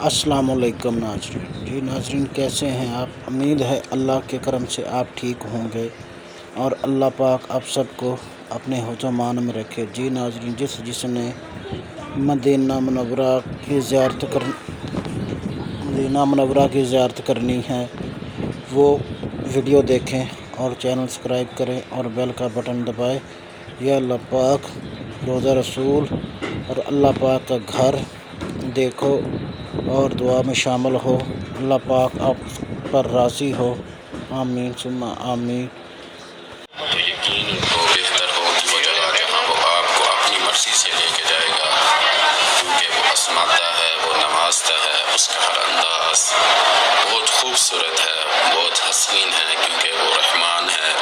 السلام علیکم ناظرین۔ جی ناظرین، کیسے ہیں آپ؟ امید ہے اللہ کے کرم سے آپ ٹھیک ہوں گے اور اللہ پاک آپ سب کو اپنے حفظ و امان میں رکھے۔ جی ناظرین، جس نے مدینہ منورہ کی زیارت کرنی ہے وہ ویڈیو دیکھیں اور چینل سبسکرائب کریں اور بیل کا بٹن دبائیں۔ یا اللہ پاک روضہ رسول اور اللہ پاک کا گھر دیکھو اور دعا میں شامل ہو۔ اللہ پاک آپ پر راضی ہو۔ آمین ثم آمین۔ تو یقین کو بہتر ہو کہ وہ جگہ جہاں وہ آپ کو اپنی مرضی سے لے کے جائے گا، کیونکہ وہ اسماتا ہے، وہ نوازتا ہے، اس کا ہر انداز بہت خوبصورت ہے، بہت حسین ہے، کیونکہ وہ رحمان ہے،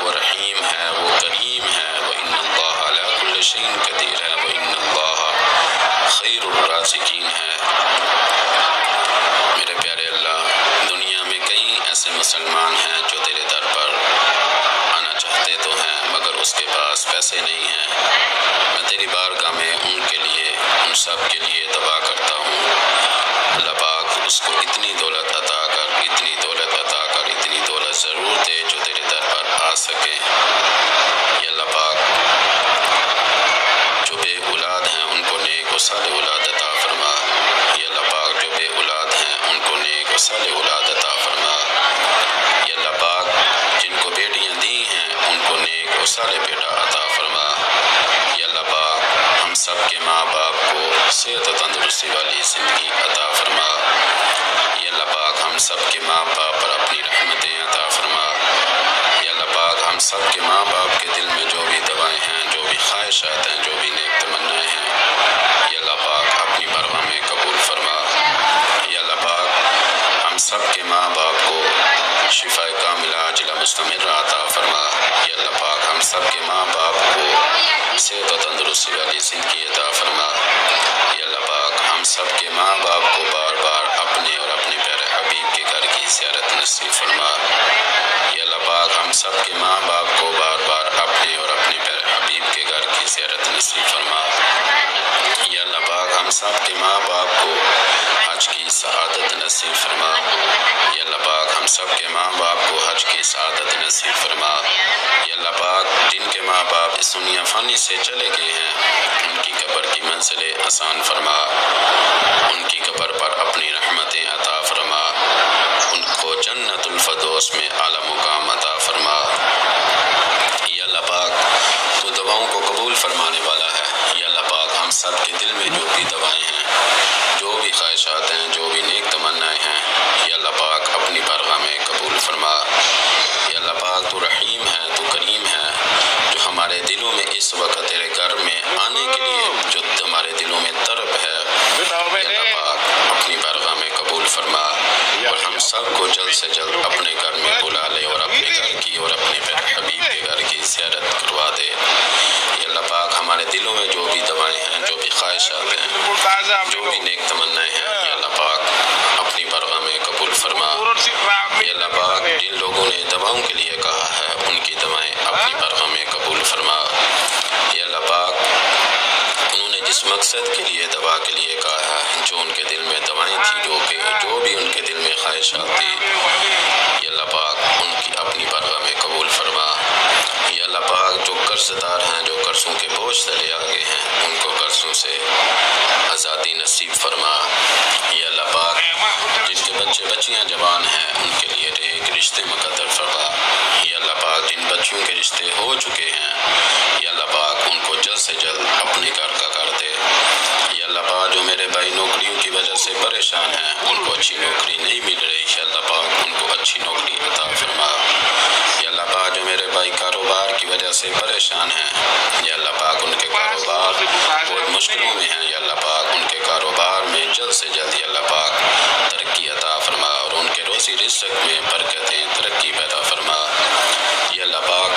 وہ رحیم ہے، وہ کریم ہے، وَإِنَّ اللَّهَ عَلَىٰ كُلِّ شَيْءٍ قَدِيرٌ ہے، وَإِنَّ اللَّهَ خَيْرُ الرَّازِقِينَ ہے۔ میرے پیارے اللہ، دنیا میں کئی ایسے مسلمان ہیں جو تیرے در پر آنا چاہتے تو ہیں مگر اس کے پاس پیسے نہیں ہیں۔ میں تیری بارگاہ میں ان کے لیے، ان سب کے لیے دعا کرتا ہوں، اللہ پاک اس کو اتنی دولت عطا کر، اتنی دولت عطا کر، اتنی دولت ضرور دے جو تیرے در پر آ سکے۔ یا اللہ پاک، جو بے اولاد ہیں ان کو نیک و صالح اولاد عطا فرما۔ یا اللہ پاک، جو بے اولاد ہیں ان کو نیک و صالح اولاد عطا فرما۔ یا اللہ پاک، جن کو بیٹیاں دی ہیں ان کو نیک و صالح بیٹا عطا فرما۔ یا اللہ پاک، ہم سب کے ماں باپ کو صحت و تندرستی والی زندگی عطا فرما۔ یا اللہ پاک، ہم سب کے ماں باپ پر اپنی رحمتیں عطا فرما۔ یا اللہ پاک، ہم سب کے ماں باپ کے دل میں جو بھی دعائیں ہیں، جو بھی خواہشات ہیں، جو بھی نیک تمنائیں ہیں، یا اللہ پاک اپنی بارگاہ میں قبول فرما۔ یا اللہ پاک، ہم سب کے ماں باپ کو شفا کاملہ عاجلہ مستمرہ عطا فرما۔ یا اللہ پاک، ہم سب کے ماں باپ کو صحت و تندرستی والی زندگی عطا فرما۔ یا اللہ پاک، ہم سب کے ماں باپ کو بار بار اپنے اور اپنے پیارے حبیب کے گھر کی زیارت نصیب فرما۔ یا اللہ پاک، ہم سب کے ماں باپ کو بار بار اپنے اور اپنے پیارے حبیب کے گھر کی زیارت نصیب فرما۔ یا اللہ پاک، ہم سب کے ماں باپ کو حج کی سعادت نصیب فرما۔ یا اللہ پاک، ہم سب کے ماں باپ کو حج کی سعادت نصیب فرما۔ یا اللہ پاک، جن کے ماں باپ اس دنیا فانی سے چلے گئے ہیں ان کی قبر کی منزلیں آسان فرما، ان کی قبر پر اپنی رحمتیں عطا فرما، ان کو جنت الفردوس میں اعلیٰ مقام عطا فرما۔ یا اللہ پاک، تو دعاؤں کو قبول فرمانے والا ہے۔ یا اللہ پاک، ہم سب کے دل میں جو بھی دعائیں ہیں، جو بھی خواہشات ہیں، جو بھی نیک تمنائیں ہیں، یا اللہ پاک اپنی بارگاہ میں قبول فرما۔ یا اللہ پاک، تو رحیم ہے، تو کریم ہے، جو ہمارے دلوں میں اس وقت تیرے گھر میں آنے کے لیے جو ہمارے دلوں میں طلب ہے، یا اللہ پاک اپنی بارگاہ میں قبول فرما اور ہم سب کو جلد سے جلد اپنے گھر میں بلا لے اور اپنے گھر کی اور اپنے پیارے حبیب کے گھر کی زیارت کروا دے۔ یا اللہ پاک، ہمارے دلوں میں جو بھی دعائیں ہیں، جو بھی خواہشات ہیں، جو بھی نیک تمنائیں ہیں، یا اللہ پاک اپنی بارگاہ میں قبول فرما۔ یا اللہ پاک، جن لوگوں نے دعاؤں کے لیے کہا ہے ان کی دعائیں اپنی بارگاہ میں قبول فرما۔ یا اللہ پاک، انہوں نے جس مقصد کے لیے دعا کے لیے کہا ہے، جو ان کے دل میں دعائیں تھیں، جو بھی ان کے دل میں خواہشات تھی، یا اللہ پاک ان کی اپنی بارگاہ میں قبول فرما۔ یا اللہ پاک، جو قرض دار ہیں، جو قرضوں کے بوجھ تلے آ گئے ہیں، ان کو قرضوں سے آزادی نصیب فرما۔ یا اللہ پاک، جن کے بچے بچیاں جوان ہیں ان کے لیے ایک رشتے مقدر فرما۔ یا اللہ پاک، جن بچیوں کے رشتے ہو چکے ہیں، یا اللہ پاک ان کو جلد سے جلد اپنے گھر کا کر دے۔ یا اللہ پاک، جو میرے بھائی نوکریوں کی وجہ سے پریشان ہیں، ان کو اچھی نوکری نہیں مل رہی، یا اللہ پاک ان کو اچھی نوکری عطا فرما۔ یا اللہ پاک، جو میرے بھائی کاروبار کی وجہ سے پریشان ہیں، یا اللہ پاک ان کے کاروبار بہت مشکلوں میں ہیں، یا اللہ پاک ان کے کاروبار میں جلد سے جلد یا اللہ پاک ترقی عطا فرما اور ان کے روزی رزق میں برکتیں، ترقی پیدا فرما۔ یا اللہ پاک،